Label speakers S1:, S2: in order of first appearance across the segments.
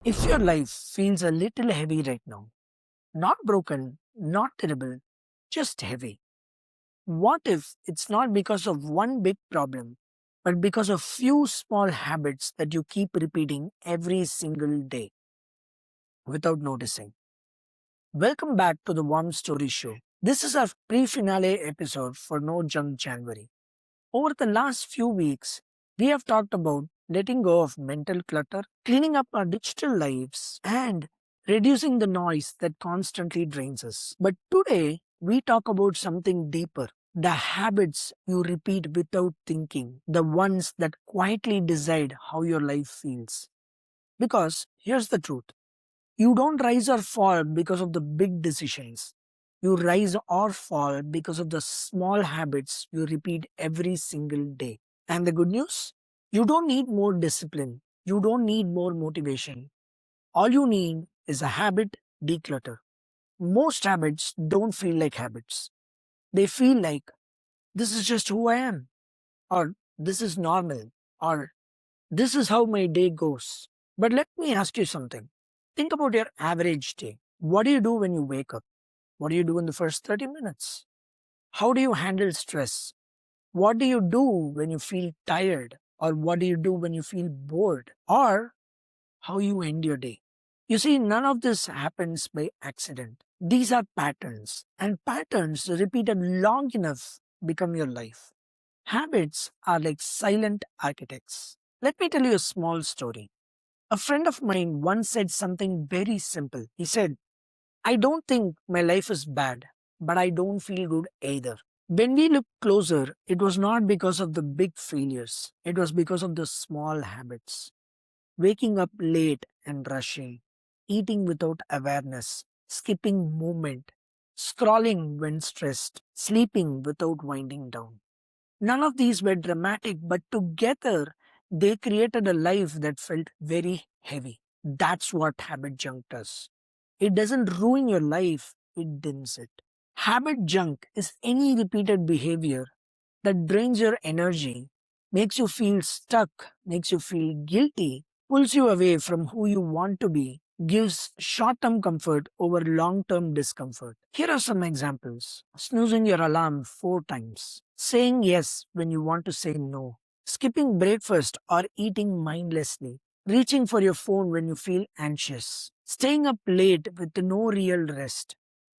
S1: If your life feels a little heavy right now, not broken, not terrible, just heavy, what if it's not because of one big problem, but because of few small habits that you keep repeating every single day without noticing? Welcome back to the Warm Story Show. This is our pre finale episode for No Junk January. Over the last few weeks, we have talked about letting go of mental clutter, cleaning up our digital lives, and reducing the noise that constantly drains us. But today, we talk about something deeper, the habits you repeat without thinking, the ones that quietly decide how your life feels. Because here's the truth, you don't rise or fall because of the big decisions. You rise or fall because of the small habits you repeat every single day. And the good news? You don't need more discipline. You don't need more motivation. All you need is a habit declutter. Most habits don't feel like habits. They feel like this is just who I am, or this is normal, or this is how my day goes. But let me ask you something. Think about your average day. What do you do when you wake up? What do you do in the first 30 minutes? How do you handle stress? What do you do when you feel tired? Or what do you do when you feel bored? Or how you end your day? You see, none of this happens by accident. These are patterns, and patterns repeated long enough become your life. Habits are like silent architects. Let me tell you a small story. A friend of mine once said something very simple. He said, I don't think my life is bad, but I don't feel good either. When we look closer, it was not because of the big failures, it was because of the small habits. Waking up late and rushing, eating without awareness, skipping movement, scrolling when stressed, sleeping without winding down. None of these were dramatic, but together they created a life that felt very heavy. That's what habit junk does. It doesn't ruin your life, it dims it. Habit junk is any repeated behavior that drains your energy, makes you feel stuck, makes you feel guilty, pulls you away from who you want to be, gives short term comfort over long term discomfort. Here are some examples: snoozing your alarm 4 times, saying yes when you want to say no, skipping breakfast or eating mindlessly, reaching for your phone when you feel anxious, staying up late with no real rest,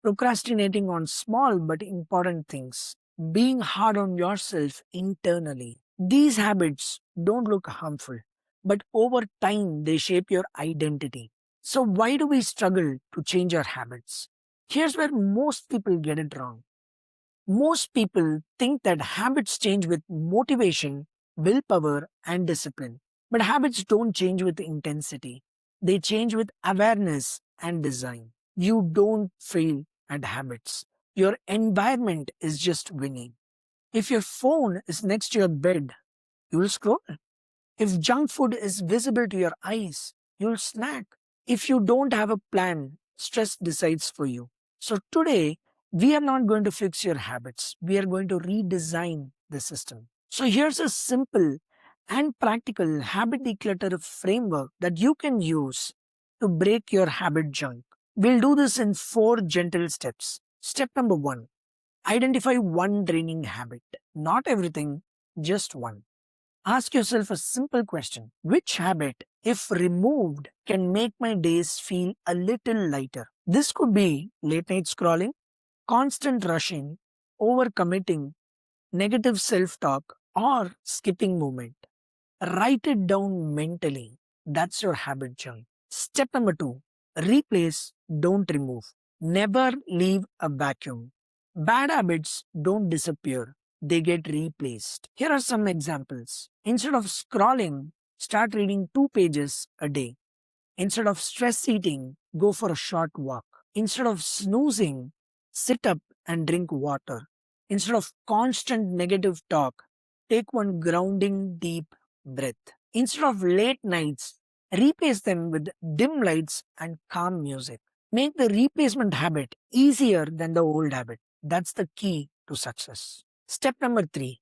S1: procrastinating on small but important things, being hard on yourself internally. These habits don't look harmful, but over time they shape your identity. So, why do we struggle to change our habits? Here's where most people get it wrong. Most people think that habits change with motivation, willpower, and discipline. But habits don't change with intensity, they change with awareness and design. You don't fail at habits. Your environment is just winning. If your phone is next to your bed, you'll scroll. If junk food is visible to your eyes, you'll snack. If you don't have a plan, stress decides for you. So today, we are not going to fix your habits. We are going to redesign the system. So here's a simple and practical habit declutter framework that you can use to break your habit junk. We'll do this in 4 gentle steps. Step number 1, identify one draining habit. Not everything, just one. Ask yourself a simple question: which habit, if removed, can make my days feel a little lighter? This could be late night scrolling, constant rushing, overcommitting, negative self talk, or skipping movement. Write it down mentally. That's your habit chunk. Step number 2, replace, don't remove. Never leave a vacuum. Bad habits don't disappear, they get replaced. Here are some examples. Instead of scrolling, start reading 2 pages a day. Instead of stress eating, go for a short walk. Instead of snoozing, sit up and drink water. Instead of constant negative talk, take one grounding deep breath. Instead of late nights, replace them with dim lights and calm music. Make the replacement habit easier than the old habit. That's the key to success. Step number 3,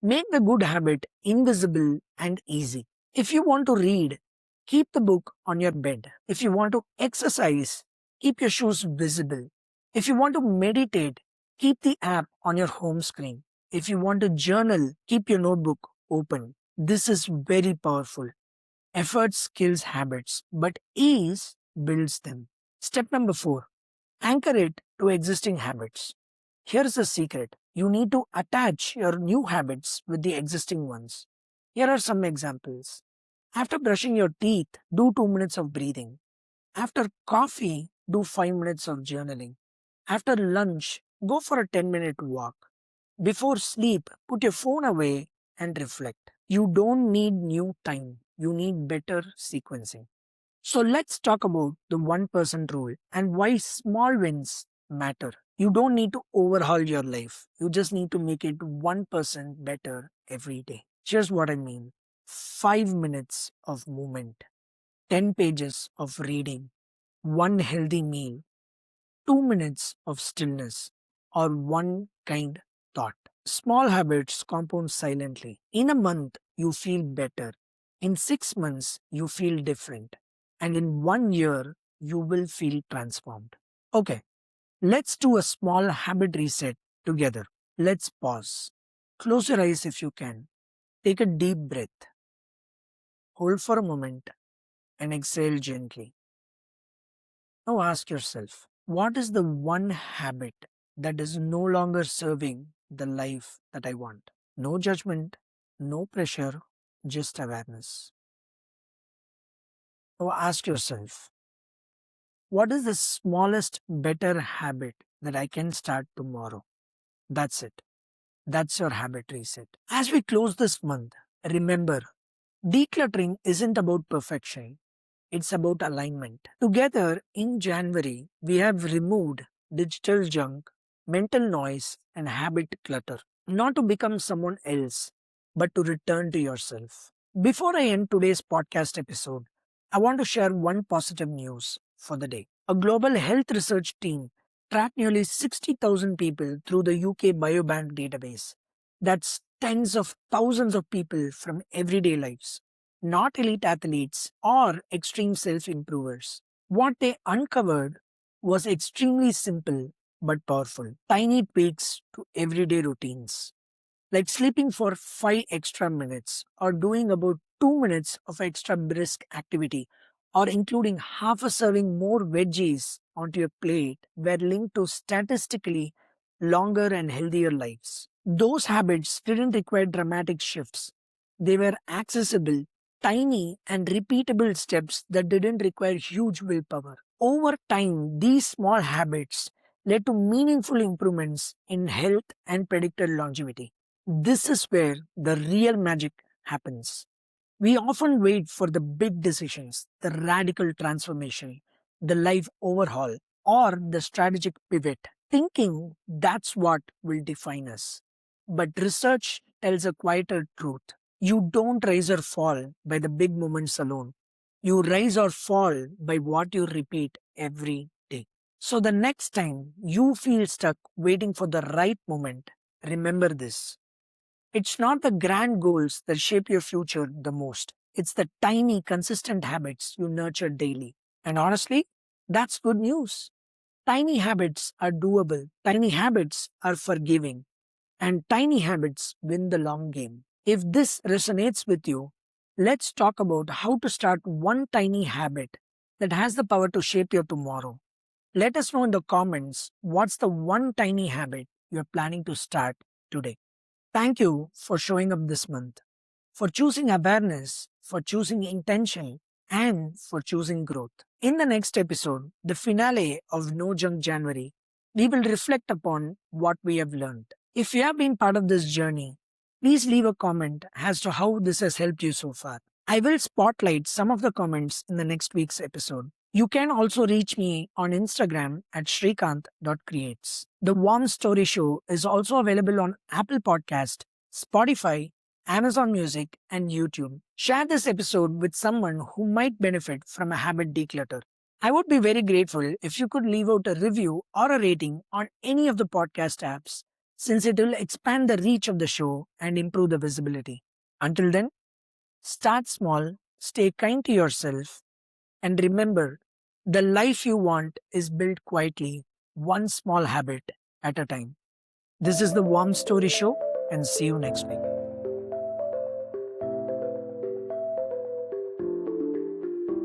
S1: make the good habit invisible and easy. If you want to read, keep the book on your bed. If you want to exercise, keep your shoes visible. If you want to meditate, keep the app on your home screen. If you want to journal, keep your notebook open. This is very powerful. Effort kills habits, but ease builds them. Step number 4, anchor it to existing habits. Here's the secret, you need to attach your new habits with the existing ones. Here are some examples. After brushing your teeth, do 2 minutes of breathing. After coffee, do 5 minutes of journaling. After lunch, go for a 10-minute walk. Before sleep, put your phone away and reflect. You don't need new time, you need better sequencing. So let's talk about the 1% rule and why small wins matter. You don't need to overhaul your life. You just need to make it 1% better every day. Here's what I mean. 5 minutes of movement, 10 pages of reading, one healthy meal, 2 minutes of stillness, or one kind thought. Small habits compound silently. In a month, you feel better. In 6 months, you feel different. And in 1 year, you will feel transformed. Okay, let's do a small habit reset together. Let's pause. Close your eyes if you can. Take a deep breath. Hold for a moment and exhale gently. Now ask yourself, what is the one habit that is no longer serving the life that I want? No judgment, no pressure, just awareness. Now ask yourself, what is the smallest better habit that I can start tomorrow? That's it. That's your habit reset. As we close this month, remember, decluttering isn't about perfection. It's about alignment. Together in January, we have removed digital junk, mental noise, and habit clutter. Not to become someone else, but to return to yourself. Before I end today's podcast episode, I want to share one positive news for the day. A global health research team tracked nearly 60,000 people through the UK Biobank database. That's tens of thousands of people from everyday lives, not elite athletes or extreme self improvers. What they uncovered was extremely simple but powerful. Tiny tweaks to everyday routines, like sleeping for 5 extra minutes or doing about 2 minutes of extra brisk activity or including half a serving more veggies onto your plate were linked to statistically longer and healthier lives. Those habits didn't require dramatic shifts. They were accessible, tiny, and repeatable steps that didn't require huge willpower. Over time, these small habits led to meaningful improvements in health and predicted longevity. This is where the real magic happens. We often wait for the big decisions, the radical transformation, the life overhaul, or the strategic pivot, thinking that's what will define us. But research tells a quieter truth. You don't rise or fall by the big moments alone. You rise or fall by what you repeat every day. So the next time you feel stuck waiting for the right moment, remember this. It's not the grand goals that shape your future the most. It's the tiny, consistent habits you nurture daily. And honestly, that's good news. Tiny habits are doable, tiny habits are forgiving, and tiny habits win the long game. If this resonates with you, let's talk about how to start one tiny habit that has the power to shape your tomorrow. Let us know in the comments what's the one tiny habit you're planning to start today. Thank you for showing up this month, for choosing awareness, for choosing intention, and for choosing growth. In the next episode, the finale of No Junk January, we will reflect upon what we have learned. If you have been part of this journey, please leave a comment as to how this has helped you so far. I will spotlight some of the comments in the next week's episode. You can also reach me on Instagram at shrikant.creates. The Warm Story Show is also available on Apple Podcast, Spotify, Amazon Music, and YouTube. Share this episode with someone who might benefit from a habit declutter. I would be very grateful if you could leave out a review or a rating on any of the podcast apps, since it will expand the reach of the show and improve the visibility. Until then, start small, stay kind to yourself, and remember the life you want is built quietly, one small habit at a time. This is the Warm Story Show, and see you next week.